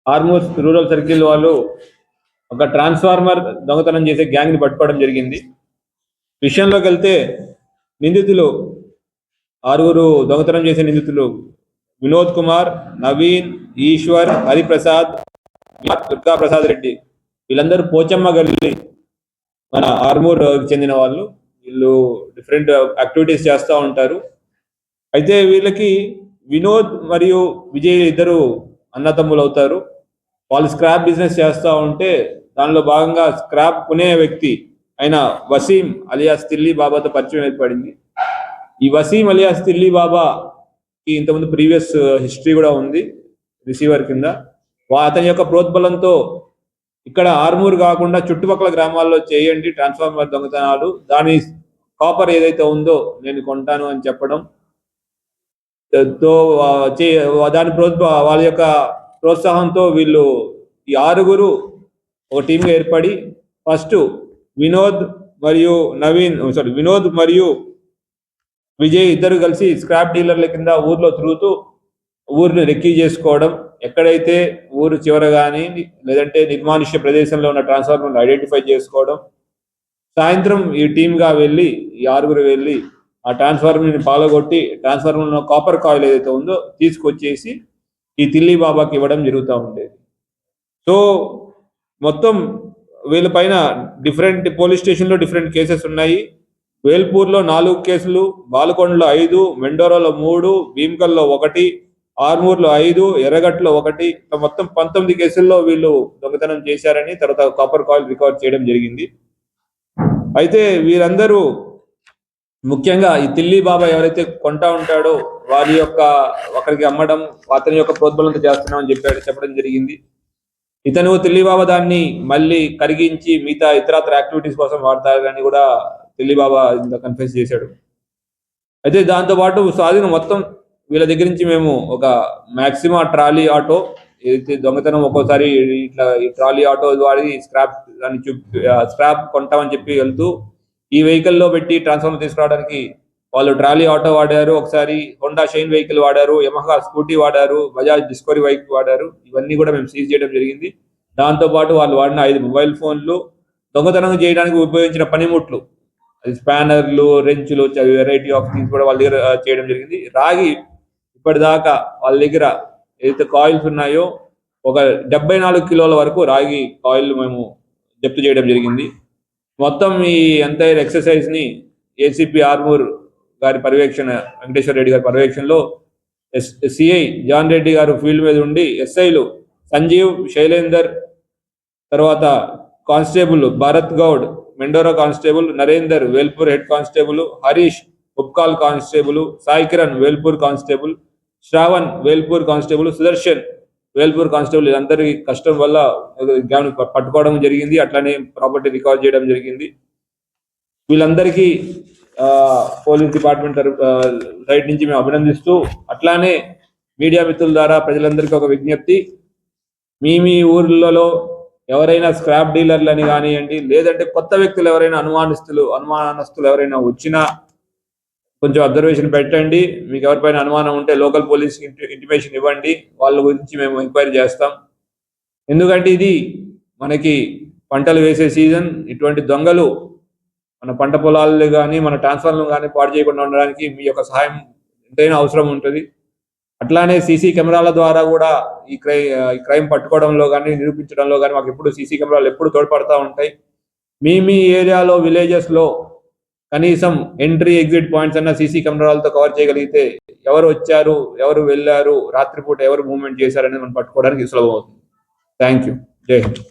Armoor rural circle వాళ్ళు ఒక transformer దొంగతనం చేసే గ్యాంగ్ ని పట్టుకోవడం జరిగింది. విషయంలోకి వెళ్తే నిందితులు 6 దొంగతనం చేసే నిందితులు వినోద్ కుమార్, నవీన్, ఈశ్వర్, హరిప్రసాద్, దుర్గా ప్రసాద్ రెడ్డి, వీళ్ళందరూ పోచమ్మ గల్లి మన ఆర్మూర్ చెందిన వాళ్ళు. వీళ్ళు డిఫరెంట్ యాక్టివిటీస్ చేస్తూ ఉంటారు. అయితే వీళ్ళకి వినోద్ మరియు విజయ్ ఇద్దరు అన్నతమ్ములు అవుతారు. వాళ్ళు స్క్రాప్ బిజినెస్ చేస్తూ ఉంటే దానిలో భాగంగా స్క్రాప్ కొనే వ్యక్తి అయిన వసీం అలియాస్ తిల్లీ బాబాతో పరిచయం ఏర్పడింది. ఈ వసీం అలియాస్ తిల్లీ బాబాకి ఇంతకుముందు ప్రీవియస్ హిస్టరీ కూడా ఉంది రిసీవర్ కింద. అతని యొక్క ప్రోద్బలంతో ఇక్కడ ఆర్మూర్ కాకుండా చుట్టుపక్కల గ్రామాల్లో చేయండి ట్రాన్స్ఫార్మర్ దొంగతనాలు, దాని కాపర్ ఏదైతే ఉందో నేను కొంటాను అని చెప్పడం తో దాని వాళ్ళ యొక్క ప్రోత్సాహంతో వీళ్ళు ఈ 6 ఒక టీంగా ఏర్పడి ఫస్ట్ వినోద్ మరియు విజయ్ ఇద్దరు కలిసి స్క్రాప్ డీలర్ల కింద ఊర్లో తిరుగుతూ ఊరిని రెక్కీ చేసుకోవడం, ఎక్కడైతే ఊరు చివర కానీ లేదంటే నిర్మానుష్య ప్రదేశంలో ఉన్న ట్రాన్స్ఫార్మర్ని ఐడెంటిఫై చేసుకోవడం, సాయంత్రం ఈ టీమ్గా వెళ్ళి ఈ 6 వెళ్ళి ఆ ట్రాన్స్ఫార్మర్ని పాల్గొట్టి ట్రాన్స్ఫార్మర్లో కాపర్ కాయిల్ ఏదైతే ఉందో తీసుకొచ్చేసి ఈ తిల్లీ బాబాకి ఇవ్వడం జరుగుతూ ఉండేది. సో మొత్తం వీళ్ళ పైన డిఫరెంట్ పోలీస్ స్టేషన్లో డిఫరెంట్ కేసెస్ ఉన్నాయి. వేల్పూర్లో 4 కేసులు, బాలకొండలో 5, మెండోరాలో 3, భీమ్కల్లో 1, ఆర్మూర్లో 5, ఎర్రగట్లో 1, మొత్తం 19 కేసుల్లో వీళ్ళు దొంగతనం చేశారని తర్వాత కాపర్ కాయిల్ రికవర్ చేయడం జరిగింది. అయితే వీరందరూ ముఖ్యంగా ఈ తిల్లీ బాబా ఎవరైతే కొంటా ఉంటాడో వారి యొక్క ఒకరికి అమ్మడం, అతని యొక్క ప్రోద్బలంతో చేస్తున్నామని చెప్పడం జరిగింది. ఇతను తిల్లీ బాబా దాన్ని మళ్ళీ కరిగించి మిగతా ఇతరత్ర యాక్టివిటీస్ కోసం వాడతారని కూడా తిల్లీ బాబా ఇంత కన్ఫెస్ చేశాడు. అయితే దాంతోపాటు సాధిన మొత్తం వీళ్ళ దగ్గర నుంచి మేము ఒక మ్యాక్సిమా ట్రాలీ ఆటో ఏదైతే దొంగతనం ఒక్కోసారి ఇట్లా ఈ ట్రాలీ ఆటో వాడి స్క్రాప్ కొంటామని చెప్పి వెళ్తూ ఈ వెహికల్లో పెట్టి ట్రాన్స్ఫార్మర్ తీసుకురావడానికి వాళ్ళు ట్రాలీ ఆటో వాడారు, ఒకసారి హోండా షైన్ వెహికల్ వాడారు, యమహా స్కూటీ వాడారు, బజాజ్ డిస్కవరీ బైక్ వాడారు. ఇవన్నీ కూడా మేము సీజ్ చేయడం జరిగింది. దాంతోపాటు వాళ్ళు వాడిన 5 మొబైల్ ఫోన్లు, దొంగతనం చేయడానికి ఉపయోగించిన పనిముట్లు, అది స్పానర్లు, రెంచులు, వెరైటీ ఆఫ్ థింగ్స్ కూడా వాళ్ళ దగ్గర చేయడం జరిగింది. రాగి ఇప్పటిదాకా వాళ్ళ దగ్గర ఏదైతే కాయిల్స్ ఉన్నాయో ఒక 74 కిలోల వరకు రాగి కాయిల్ మేము జప్తు చేయడం జరిగింది. మొత్తం ఈ ఎంటైర్ ఎక్సర్సైజ్ ని ఏసీపీ ఆర్మూర్ గారి పర్యవేక్షణ, వెంకటేశ్వర రెడ్డి గారి పర్యవేక్షణలో సిఐ జాన్ రెడ్డి గారు ఫీల్డ్ మీద ఉండి, ఎస్ఐలు సంజీవ్, శైలేందర్, తర్వాత constable Bharat Goud, Mendora constable, Narender Velpur head constable, Harish Upkal constable, Sai Kiran Velpur constable, Shravan Velpur constable, Sudarshan Velpur constable, అందరి కష్టం వల్ల గ్యాంగ్ పట్టుకోవడం జరిగింది. అట్లానే ప్రాపర్టీ రికవర్ చేయడం జరిగింది. వీళ్ళందరికీ పోలీస్ డిపార్ట్మెంట్ సైడ్ నుంచి మేము అభినందిస్తూ, అట్లానే మీడియా మిత్రుల ద్వారా ప్రజలందరికీ ఒక విజ్ఞప్తి, మీ ఊర్లలో ఎవరైనా స్క్రాప్ డీలర్లని కానివ్వండి, లేదంటే కొత్త వ్యక్తులు ఎవరైనా అనుమానస్తులు ఎవరైనా వచ్చినా కొంచెం అబ్జర్వేషన్ పెట్టండి. మీకు ఎవరిపైన అనుమానం ఉంటే లోకల్ పోలీస్ ఇంటిమేషన్ ఇవ్వండి, వాళ్ళ గురించి మేము ఎంక్వైరీ చేస్తాం. ఎందుకంటే ఇది మనకి పంటలు వేసే సీజన్. ఇటువంటి దొంగలు మన పంట పొలాలు కానీ మన ట్రాన్స్ఫార్మర్లు కానీ పాడు చేయకుండా ఉండడానికి మీ యొక్క సహాయం ఎంతైనా అవసరం ఉంటుంది. అట్లానే సీసీ కెమెరాల ద్వారా కూడా ఈ క్రైమ్ పట్టుకోవడంలో కానీ నిరూపించడంలో కానీ మాకు ఎప్పుడు సీసీ కెమెరాలు ఎప్పుడు తోడ్పడతా ఉంటాయి. మీ ఏరియాలో విలేజెస్లో కనీసం ఎంట్రీ ఎగ్జిట్ పాయింట్స్ అన్న సీసీ కెమెరాలతో కవర్ చేయగలిగితే ఎవరు వచ్చారు, ఎవరు వెళ్ళారు, రాత్రిపూట ఎవరు మూవ్మెంట్ చేశారనేది మనం పట్టుకోవడానికి సులభం అవుతుంది. Thank you. జై హింద్.